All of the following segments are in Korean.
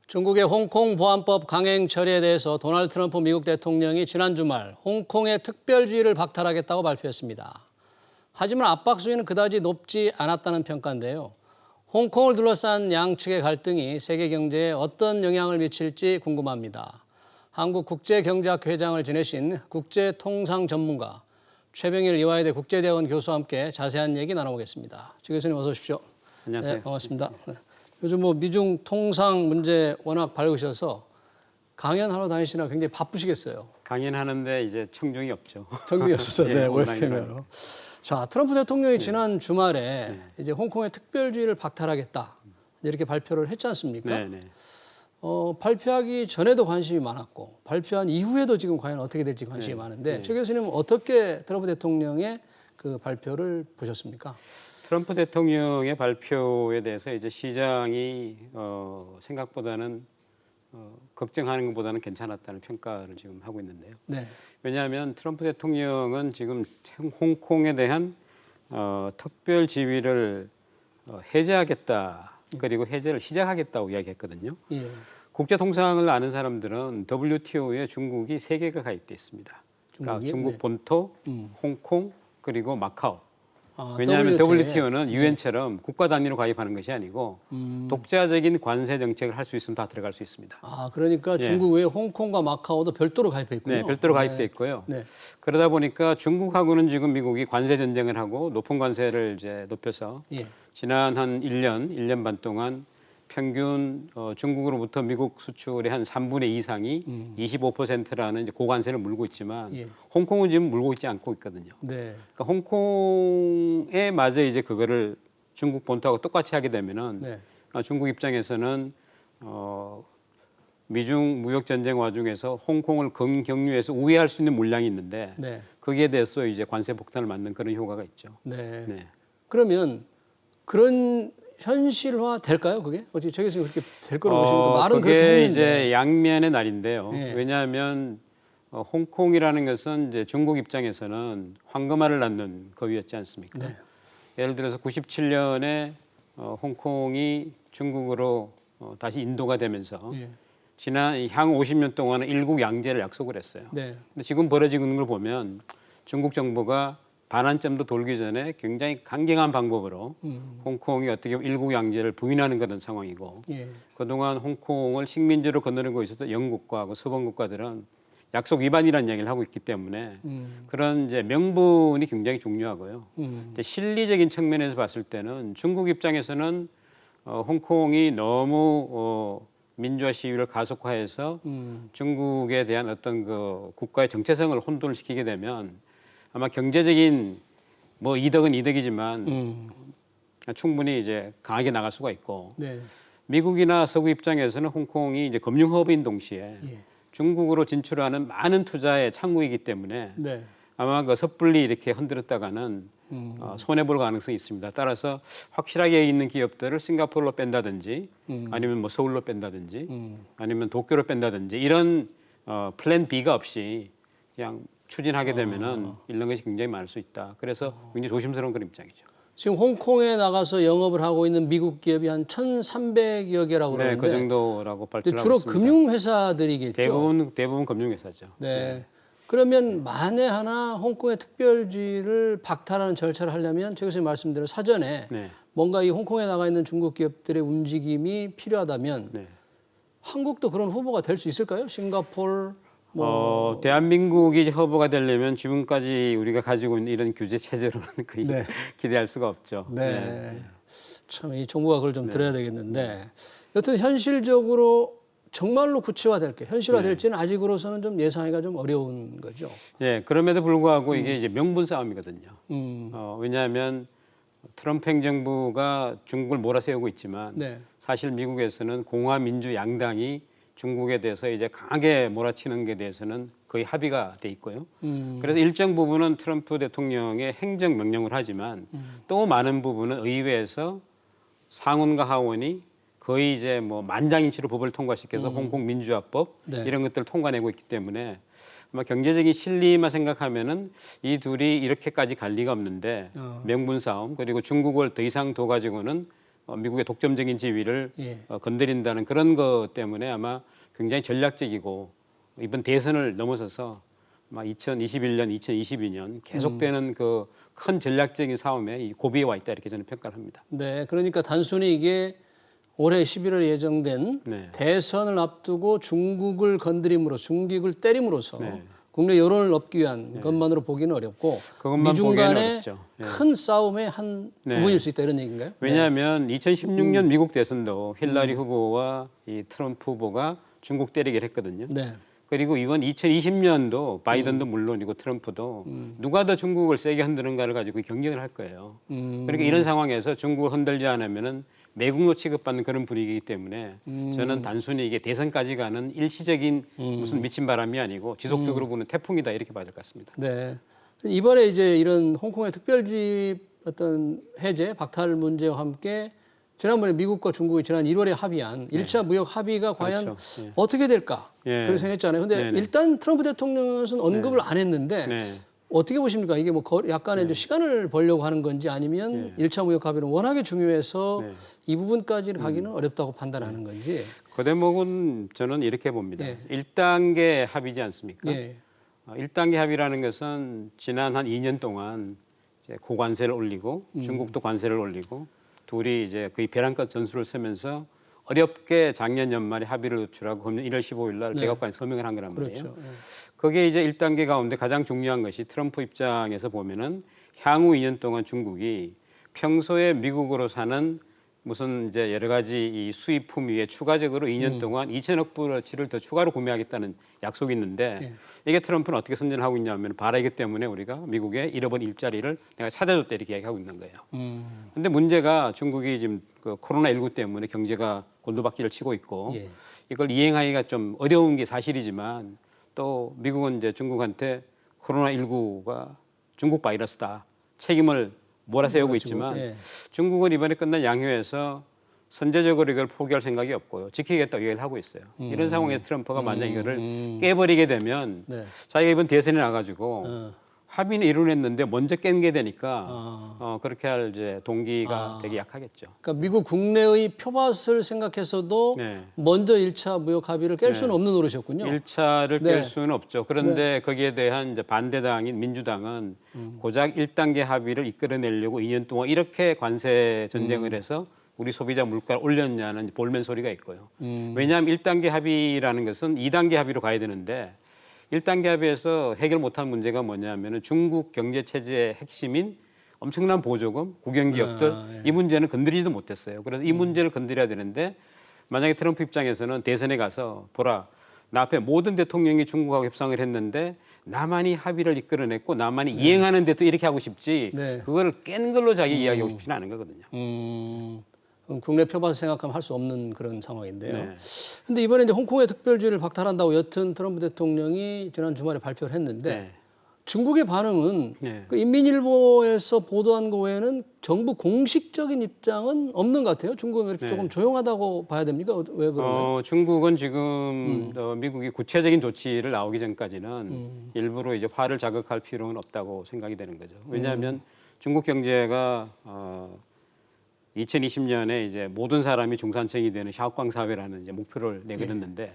중국의 홍콩 보안법 강행 처리에 대해서 도널드 트럼프 미국 대통령이 지난 주말 홍콩의 특별주의를 박탈하겠다고 발표했습니다. 하지만 압박 수위는 그다지 높지 않았다는 평가인데요. 홍콩을 둘러싼 양측의 갈등이 세계 경제에 어떤 영향을 미칠지 궁금합니다. 한국국제경제학회 회장을 지내신 국제통상 전문가 최병일 이화여대 국제대학원 교수와 함께 자세한 얘기 나눠보겠습니다. 최 교수님 어서 오십시오. 안녕하세요. 네, 반갑습니다. 네. 요즘 미중 통상 문제 워낙 밝으셔서 강연하러 다니시느라 굉장히 바쁘시겠어요. 강연하는데 이제 청중이 없죠. 청중이 없었어요. 네, 온라인으로. 웹캠으로. 자, 트럼프 대통령이 지난 주말에 이제 홍콩의 특별주의를 박탈하겠다 이렇게 발표를 했지 않습니까? 네, 네. 발표하기 전에도 관심이 많았고 발표한 이후에도 지금 과연 어떻게 될지 관심이 많은데 최 교수님은 어떻게 트럼프 대통령의 그 발표를 보셨습니까? 트럼프 대통령의 발표에 대해서 이제 시장이 생각보다는 걱정하는 것보다는 괜찮았다는 평가를 지금 하고 있는데요. 네. 왜냐하면 트럼프 대통령은 지금 홍콩에 대한 특별 지위를 해제하겠다. 그리고 해제를 시작하겠다고 이야기했거든요. 예. 국제 통상을 아는 사람들은 WTO에 중국이 3개가 가입돼 있습니다. 그러니까 중국 네. 본토, 홍콩 그리고 마카오. 아, 왜냐하면 WTO 에. WTO는 유엔처럼 국가 단위로 가입하는 것이 아니고 독자적인 관세 정책을 할 수 있으면 다 들어갈 수 있습니다. 아, 그러니까 예. 중국 외에 홍콩과 마카오도 별도로 가입해 있군요. 네, 별도로 가입돼 있고요. 네. 그러다 보니까 중국하고는 지금 미국이 관세 전쟁을 하고 높은 관세를 이제 높여서 예. 지난 한 1년 반 동안 평균 중국으로부터 미국 수출의 한 3분의 2 이상이 25%라는 이제 고관세를 물고 있지만 예. 홍콩은 지금 물고 있지 않고 있거든요. 네. 그러니까 홍콩에 맞아 이제 그거를 중국 본토하고 똑같이 하게 되면은 네. 중국 입장에서는 미중 무역 전쟁 와중에서 홍콩을 경유해서 우회할 수 있는 물량이 있는데 네. 거기에 대해서 이제 관세 폭탄을 맞는 그런 효과가 있죠. 네. 네. 그러면 그런 현실화 될까요? 그게 어떻게 최 교수님 그렇게 될 거라고 보십니까? 말은 그렇게 그게 했는데. 이제 양면의 날인데요. 네. 왜냐하면 홍콩이라는 것은 이제 중국 입장에서는 황금알을 낳는 거위였지 않습니까? 네. 예를 들어서 97년에 홍콩이 중국으로 다시 인도가 되면서 예. 지난 향 50년 동안은 일국 양제를 약속을 했어요. 네. 근데 지금 벌어지는 걸 보면 중국 정부가 반환점도 돌기 전에 굉장히 강경한 방법으로 홍콩이 어떻게 보면 일국 양제를 부인하는 그런 상황이고 예. 그동안 홍콩을 식민지로 건너리고 있었던 영국과 서방 국가들은 약속 위반이라는 이야기를 하고 있기 때문에 그런 이제 명분이 굉장히 중요하고요. 이제 실리적인 측면에서 봤을 때는 중국 입장에서는 홍콩이 너무 민주화 시위를 가속화해서 중국에 대한 어떤 그 국가의 정체성을 혼돈을 시키게 되면 아마 경제적인 뭐 이득은 이득이지만 충분히 이제 강하게 나갈 수가 있고 네. 미국이나 서구 입장에서는 홍콩이 이제 금융 허브인 동시에 예. 중국으로 진출하는 많은 투자의 창구이기 때문에 네. 아마 그 섣불리 이렇게 흔들었다가는 손해 볼 가능성이 있습니다. 따라서 확실하게 있는 기업들을 싱가포르로 뺀다든지 아니면 뭐 서울로 뺀다든지 아니면 도쿄로 뺀다든지 이런 플랜 B가 없이 그냥 추진하게 되면은 이런 것이 굉장히 많을 수 있다. 그래서 굉장히 조심스러운 그런 입장이죠. 지금 홍콩에 나가서 영업을 하고 있는 미국 기업이 한 1,300여 개라고 네, 그러는데 그 정도라고 발표를 하고 주로 있습니다. 금융회사들이겠죠. 대부분 금융회사죠. 네. 그러면 만에 하나 홍콩의 특별주의를 박탈하는 절차를 하려면 최 교수님 말씀대로 사전에 네. 뭔가 이 홍콩에 나가 있는 중국 기업들의 움직임이 필요하다면 네. 한국도 그런 후보가 될 수 있을까요? 싱가포르 대한민국이 이제 허브가 되려면 지금까지 우리가 가지고 있는 이런 규제 체제로는 거의 네. 기대할 수가 없죠. 네. 참 이 정부가 그걸 좀 들어야 되겠는데 여튼 현실적으로 정말로 구체화될게 현실화될지는 아직으로서는 좀 예상하기가 좀 어려운 거죠. 예, 그럼에도 불구하고 이게 이제 명분 싸움이거든요. 왜냐하면 트럼프 행정부가 중국을 몰아세우고 있지만 네. 사실 미국에서는 공화 민주 양당이 중국에 대해서 이제 강하게 몰아치는 게 대해서는 거의 합의가 돼 있고요. 그래서 일정 부분은 트럼프 대통령의 행정 명령을 하지만 또 많은 부분은 의회에서 상원과 하원이 거의 이제 뭐 만장일치로 법을 통과시켜서 홍콩 민주화법 네. 이런 것들을 통과내고 있기 때문에 아마 경제적인 실리만 생각하면은 이 둘이 이렇게까지 갈 리가 없는데 명분 싸움 그리고 중국을 더 이상 둬 가지고는 미국의 독점적인 지위를 예. 건드린다는 그런 것 때문에 아마 굉장히 전략적이고 이번 대선을 넘어서서 아마 2021년, 2022년 계속되는 그 큰 전략적인 싸움에 이 고비에 와 있다 이렇게 저는 평가를 합니다. 네, 그러니까 단순히 이게 올해 11월에 예정된 네. 대선을 앞두고 중국을 건드림으로 중국을 때림으로써 네. 국내 여론을 얻기 위한 것만으로 보기는 어렵고 그것만 미중 보기에는 간의 어렵죠. 네. 큰 싸움의 한 네. 부분일 수 있다 이런 얘기인가요? 왜냐하면 2016년 미국 대선도 힐러리 후보와 이 트럼프 후보가 중국 때리기를 했거든요. 네. 그리고 이번 2020년도 바이든도 물론이고 트럼프도 누가 더 중국을 세게 흔드는가를 가지고 경쟁을 할 거예요. 그러니까 이런 상황에서 중국을 흔들지 않으면은 매국노 취급받는 그런 분위기이기 때문에 저는 단순히 이게 대선까지 가는 일시적인 무슨 미친 바람이 아니고 지속적으로 부는 태풍이다 이렇게 봐야 될 것 같습니다. 네. 이번에 이제 이런 홍콩의 특별지 어떤 해제, 박탈 문제와 함께 지난번에 미국과 중국이 지난 1월에 합의한 1차 무역 합의가 과연 그렇죠. 예. 어떻게 될까? 예. 그렇게 생각했잖아요. 근데 네네. 일단 트럼프 대통령은 언급을 안 했는데 네. 어떻게 보십니까? 이게 뭐 약간의 좀 시간을 벌려고 하는 건지 아니면 1차 무역 합의는 워낙에 중요해서 네. 이 부분까지는 가기는 어렵다고 판단하는 건지. 그 대목은 저는 이렇게 봅니다. 예. 1단계 합의지 않습니까? 예. 1단계 합의라는 것은 지난 한 2년 동안 이제 고관세를 올리고 중국도 관세를 올리고 둘이 이제 거의 벼랑끝 전술을 쓰면서 어렵게 작년 연말에 합의를 도출하고 금년 1월 15일 날 네. 백악관에 서명을 한 거란 말이에요. 그렇죠. 예. 그게 이제 1단계 가운데 가장 중요한 것이 트럼프 입장에서 보면은 향후 2년 동안 중국이 평소에 미국으로 사는 무슨 이제 여러 가지 이 수입품 위에 추가적으로 2년 동안 2천억 불어치를 더 추가로 구매하겠다는 약속이 있는데 예. 이게 트럼프는 어떻게 선전을 하고 있냐면 바라기 때문에 우리가 미국의 잃어버린 일자리를 내가 찾아줬다 이렇게 얘기하고 있는 거예요. 근데 문제가 중국이 지금 그 코로나19 때문에 경제가 곤두박질을 치고 있고 예. 이걸 이행하기가 좀 어려운 게 사실이지만 또 미국은 이제 중국한테 코로나19가 중국 바이러스다 책임을 몰아세우고 있지만 예. 중국은 이번에 끝난 양회에서 선제적으로 이걸 포기할 생각이 없고요. 지키겠다고 얘기를 하고 있어요. 이런 상황에서 트럼프가 만약 이거를 깨버리게 되면 네. 자기가 이번 대선에 나가지고 어. 합의는 이루어냈는데 먼저 깬 게 되니까 그렇게 할 이제 동기가 되게 약하겠죠. 그러니까 미국 국내의 표밭을 생각해서도 네. 먼저 1차 무역 합의를 깰 수는 없는 노릇이었군요. 1차를 네. 깰 수는 없죠. 그런데 거기에 대한 이제 반대당인 민주당은 고작 1단계 합의를 이끌어내려고 2년 동안 이렇게 관세 전쟁을 해서 우리 소비자 물가를 올렸냐는 볼멘 소리가 있고요. 왜냐하면 1단계 합의라는 것은 2단계 합의로 가야 되는데 1단계 합의에서 해결 못한 문제가 뭐냐면은 중국 경제 체제의 핵심인 엄청난 보조금, 국영기업들 이 문제는 건드리지도 못했어요. 그래서 이 문제를 건드려야 되는데 만약에 트럼프 입장에서는 대선에 가서 보라 나 앞에 모든 대통령이 중국하고 협상을 했는데 나만이 합의를 이끌어냈고 나만이 이행하는데 또 이렇게 하고 싶지 네. 그거를 깬 걸로 자기 이야기하고 싶지는 않은 거거든요. 국내 표밭을 생각하면 할 수 없는 그런 상황인데요. 네. 근데 이번에 이제 홍콩의 특별지위를 박탈한다고 여튼 트럼프 대통령이 지난 주말에 발표를 했는데 네. 중국의 반응은 네. 그 인민일보에서 보도한 거 외에는 정부 공식적인 입장은 없는 것 같아요. 중국은 이렇게 조금 조용하다고 봐야 됩니까? 왜 그런가요? 중국은 지금 미국이 구체적인 조치를 나오기 전까지는 일부러 이제 화를 자극할 필요는 없다고 생각이 되는 거죠. 왜냐하면 중국 경제가 2020년에 이제 모든 사람이 중산층이 되는 샤오광 사회라는 이제 목표를 내걸었는데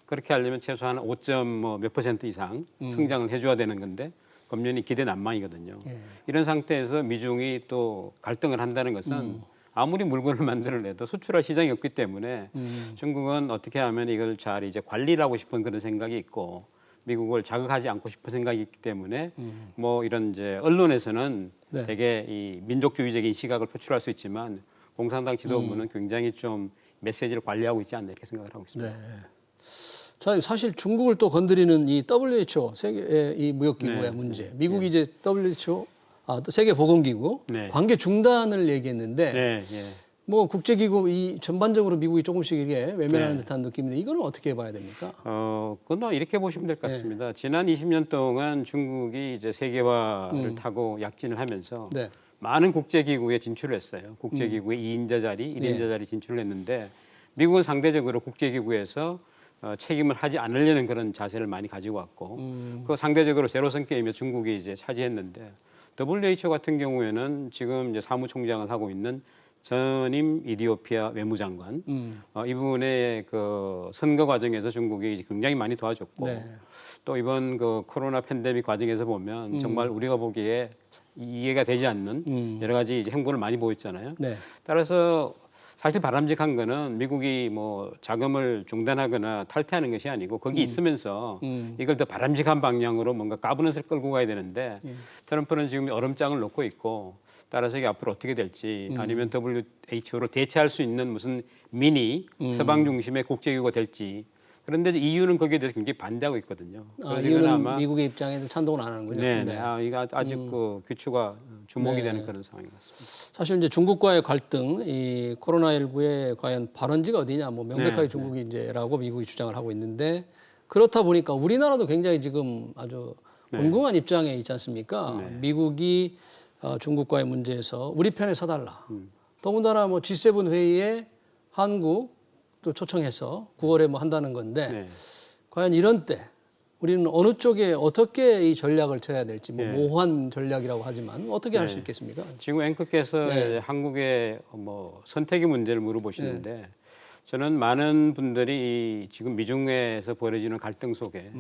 그렇게 하려면 최소한 5.몇% 이상 성장을 해줘야 되는 건데 금년이 기대난망이거든요. 이런 상태에서 미중이 또 갈등을 한다는 것은 아무리 물건을 만들어내도 수출할 시장이 없기 때문에 중국은 어떻게 하면 이걸 잘 이제 관리를 하고 싶은 그런 생각이 있고 미국을 자극하지 않고 싶은 생각이 있기 때문에 뭐 이런 이제 언론에서는 네. 되게 이 민족주의적인 시각을 표출할 수 있지만 공산당 지도부는 굉장히 좀 메시지를 관리하고 있지 않나 이렇게 생각을 하고 있습니다. 네. 자, 사실 중국을 또 건드리는 이 WHO 세계 이 무역기구의 네. 문제, 미국이 이제 WHO 또 세계보건기구 네. 관계 중단을 얘기했는데 네, 뭐 국제기구 이 전반적으로 미국이 조금씩 이게 외면하는 네. 듯한 느낌인데 이거는 어떻게 봐야 됩니까? 그건 이렇게 보시면 될 것 같습니다. 지난 20년 동안 중국이 이제 세계화를 타고 약진을 하면서 네. 많은 국제기구에 진출을 했어요. 국제기구에 2인자 자리, 1인자 자리 진출을 했는데 미국은 상대적으로 국제기구에서 책임을 하지 않으려는 그런 자세를 많이 가지고 왔고 그 상대적으로 제로섬 게임에 중국이 이제 차지했는데 WHO 같은 경우에는 지금 이제 사무총장을 하고 있는 전임 이디오피아 외무장관 이분의 그 선거 과정에서 중국이 이제 굉장히 많이 도와줬고 네. 또 이번 그 코로나 팬데믹 과정에서 보면 정말 우리가 보기에 이해가 되지 않는 여러 가지 이제 행보를 많이 보였잖아요. 네. 따라서 사실 바람직한 거는 미국이 뭐 자금을 중단하거나 탈퇴하는 것이 아니고 거기 있으면서 이걸 더 바람직한 방향으로 뭔가 가버넌스를 끌고 가야 되는데 트럼프는 지금 얼음장을 놓고 있고 따라서 이게 앞으로 어떻게 될지 아니면 WHO를 대체할 수 있는 무슨 미니 서방 중심의 국제기구가 될지 그런데 EU는 거기에 대해서 굉장히 반대하고 있거든요. 그래서 이유는 미국의 입장에도 찬동을 안 하는군요. 네, 네. 이거 아직 그 귀추가 주목이 되는 그런 상황인 것 같습니다. 사실 이제 중국과의 갈등, 이 코로나19의 과연 발원지가 어디냐, 뭐 명백하게 중국이 이제라고 미국이 주장을 하고 있는데 그렇다 보니까 우리나라도 굉장히 지금 아주 곤궁한 입장에 있지 않습니까? 미국이 중국과의 문제에서 우리 편에 서달라. 더군다나 뭐 G7 회의에 한국 또 초청해서 9월에 뭐 한다는 건데 과연 이런 때 우리는 어느 쪽에 어떻게 이 전략을 쳐야 될지 뭐 모호한 전략이라고 하지만 어떻게 할 수 있겠습니까? 지금 앵커께서 이제 한국의 뭐 선택의 문제를 물어보시는데 저는 많은 분들이 이 지금 미중에서 벌어지는 갈등 속에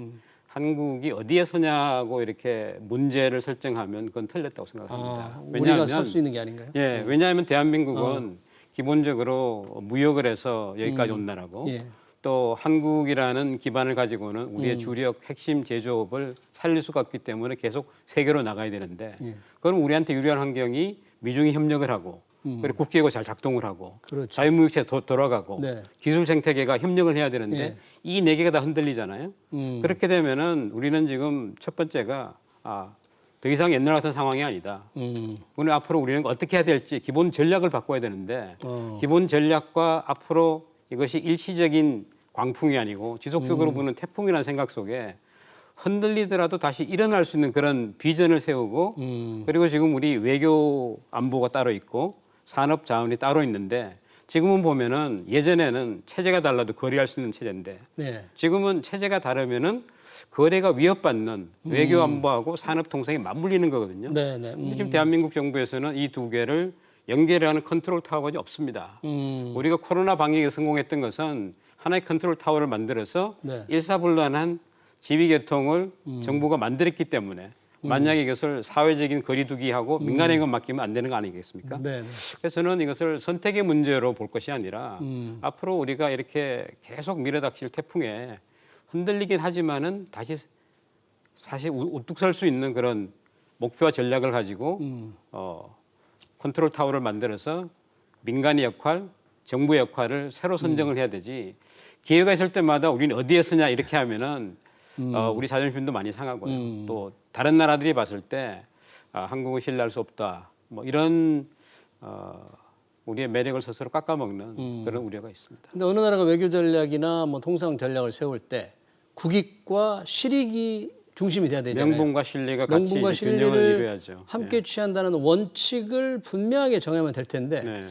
한국이 어디에 서냐고 이렇게 문제를 설정하면 그건 틀렸다고 생각합니다. 우리가 설 수 있는 게 아닌가요? 예, 왜냐하면 대한민국은 기본적으로 무역을 해서 여기까지 온 나라고 또 한국이라는 기반을 가지고는 우리의 주력 핵심 제조업을 살릴 수가 없기 때문에 계속 세계로 나가야 되는데 그럼 우리한테 유리한 환경이 미중이 협력을 하고 그리고 국제가 잘 작동을 하고 그렇죠. 자유무역체 돌아가고 기술 생태계가 협력을 해야 되는데 이 네 개가 다 흔들리잖아요. 그렇게 되면은 우리는 지금 첫 번째가 더 이상 옛날 같은 상황이 아니다. 오늘 앞으로 우리는 어떻게 해야 될지 기본 전략을 바꿔야 되는데 기본 전략과 앞으로 이것이 일시적인 광풍이 아니고 지속적으로 부는 태풍이라는 생각 속에 흔들리더라도 다시 일어날 수 있는 그런 비전을 세우고 그리고 지금 우리 외교 안보가 따로 있고 산업 자원이 따로 있는데 지금은 보면은 예전에는 체제가 달라도 거래할 수 있는 체제인데 지금은 체제가 다르면은 거래가 위협받는 외교 안보하고 산업 통상이 맞물리는 거거든요. 근데 지금 대한민국 정부에서는 이 두 개를 연결하는 컨트롤 타워가 없습니다. 우리가 코로나 방역에 성공했던 것은 하나의 컨트롤 타워를 만들어서 일사불란한 지휘계통을 정부가 만들었기 때문에 만약에 이것을 사회적인 거리두기하고 민간에게 맡기면 안 되는 거 아니겠습니까? 그래서 저는 이것을 선택의 문제로 볼 것이 아니라 앞으로 우리가 이렇게 계속 밀어닥칠 태풍에 흔들리긴 하지만은 다시 사실 우뚝 설 수 있는 그런 목표와 전략을 가지고 컨트롤 타워를 만들어서 민간의 역할, 정부의 역할을 새로 선정을 해야 되지. 기회가 있을 때마다 우리는 어디에 서냐 이렇게 하면은 우리 자존심도 많이 상하고요. 또 다른 나라들이 봤을 때 한국은 신뢰할 수 없다. 뭐 이런 우리의 매력을 스스로 깎아먹는 그런 우려가 있습니다. 근데 어느 나라가 외교 전략이나 뭐 통상 전략을 세울 때 국익과 실익이 중심이 돼야 되잖아요. 명분과 신뢰가 같이 균형을 이루어야죠. 함께 취한다는 원칙을 분명하게 정하면 될 텐데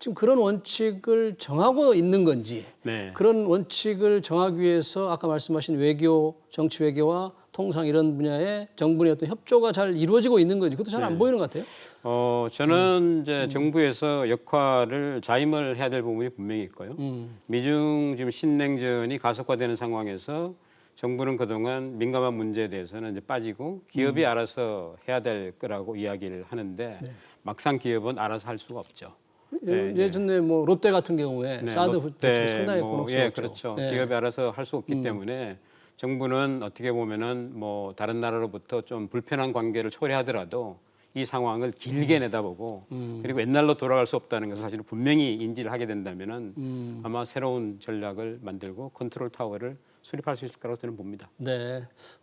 지금 그런 원칙을 정하고 있는 건지 그런 원칙을 정하기 위해서 아까 말씀하신 외교, 정치 외교와 통상 이런 분야의 정부의 어떤 협조가 잘 이루어지고 있는 건지 그것도 잘 안 보이는 것 같아요. 저는 이제 정부에서 역할을 자임을 해야 될 부분이 분명히 있고요. 미중 지금 신냉전이 가속화되는 상황에서 정부는 그동안 민감한 문제에 대해서는 이제 빠지고 기업이 알아서 해야 될 거라고 이야기를 하는데 막상 기업은 알아서 할 수가 없죠. 예전에 뭐 롯데 같은 경우에 사드 부채 상당히 곤혹스럽죠. 그렇죠. 기업이 알아서 할 수 없기 때문에 정부는 어떻게 보면은 뭐 다른 나라로부터 좀 불편한 관계를 초래하더라도 이 상황을 길게 내다보고 그리고 옛날로 돌아갈 수 없다는 것을 사실 분명히 인지를 하게 된다면은 아마 새로운 전략을 만들고 컨트롤 타워를 수립할 수 있을 거라고 저는 봅니다.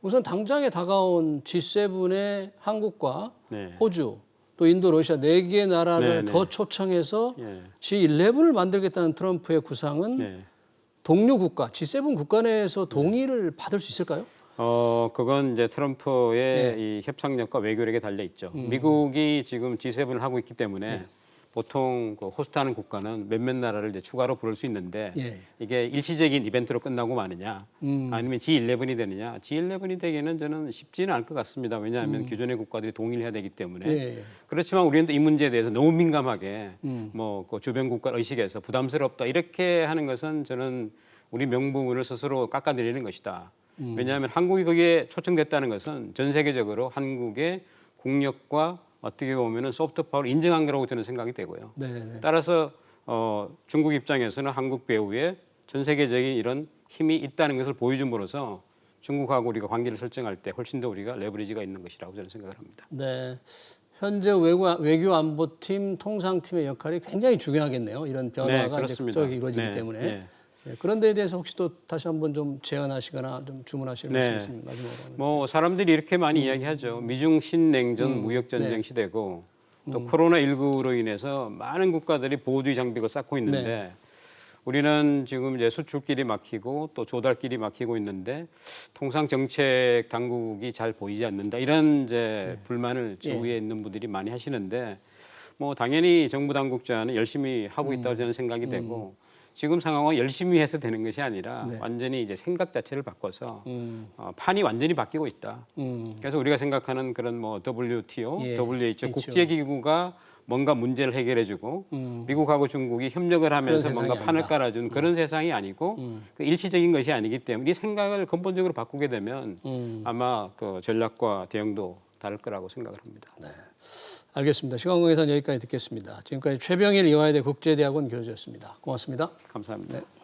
우선 당장에 다가온 G7의 한국과 호주 또 인도, 러시아 4개 나라를 더 초청해서 G11을 만들겠다는 트럼프의 구상은 동료 국가, G7 국가 내에서 동의를 받을 수 있을까요? 그건 이제 트럼프의 이 협상력과 외교력에 달려 있죠. 미국이 지금 G7을 하고 있기 때문에 보통 그 호스트하는 국가는 몇몇 나라를 이제 추가로 부를 수 있는데 예. 이게 일시적인 이벤트로 끝나고 마느냐 아니면 G11이 되느냐. G11이 되기는 저는 쉽지는 않을 것 같습니다. 왜냐하면 기존의 국가들이 동의를 해야 되기 때문에. 예. 그렇지만 우리는 또 이 문제에 대해서 너무 민감하게 그 주변 국가 의식에서 부담스럽다 이렇게 하는 것은 저는 우리 명분을 스스로 깎아내리는 것이다. 왜냐하면 한국이 거기에 초청됐다는 것은 전 세계적으로 한국의 국력과 어떻게 보면은 소프트 파워를 인정한 거라고 저는 생각이 되고요. 네. 따라서 중국 입장에서는 한국 배후에 전 세계적인 이런 힘이 있다는 것을 보여줌으로써 중국하고 우리가 관계를 설정할 때 훨씬 더 우리가 레버리지가 있는 것이라고 저는 생각을 합니다. 네. 현재 외교 안보팀 통상팀의 역할이 굉장히 중요하겠네요. 이런 변화가 이제 급속히 이루어지기 때문에. 네. 그런 데에 대해서 혹시 또 다시 한번 좀 제안하시거나 좀 주문하실 말씀 있습니다. 마지막으로. 뭐 사람들이 이렇게 많이 이야기하죠. 미중 신냉전 무역 전쟁 시대고 또 코로나 19로 인해서 많은 국가들이 보호주의 장벽을 쌓고 있는데 우리는 지금 이제 수출길이 막히고 또 조달길이 막히고 있는데 통상 정책 당국이 잘 보이지 않는다 이런 이제 불만을 주위에 있는 분들이 많이 하시는데 뭐 당연히 정부 당국자는 열심히 하고 있다고 저는 생각이 되고 지금 상황은 열심히 해서 되는 것이 아니라 완전히 이제 생각 자체를 바꿔서 판이 완전히 바뀌고 있다. 그래서 우리가 생각하는 그런 뭐 WTO, WHO 국제기구가 뭔가 문제를 해결해주고 미국하고 중국이 협력을 하면서 뭔가 판을 깔아준 그런 세상이 아니고 그 일시적인 것이 아니기 때문에 이 생각을 근본적으로 바꾸게 되면 아마 그 전략과 대응도 다를 거라고 생각을 합니다. 네. 알겠습니다. 시간 관계상 여기까지 듣겠습니다. 지금까지 최병일 이화여대 국제대학원 교수였습니다. 고맙습니다. 감사합니다. 네.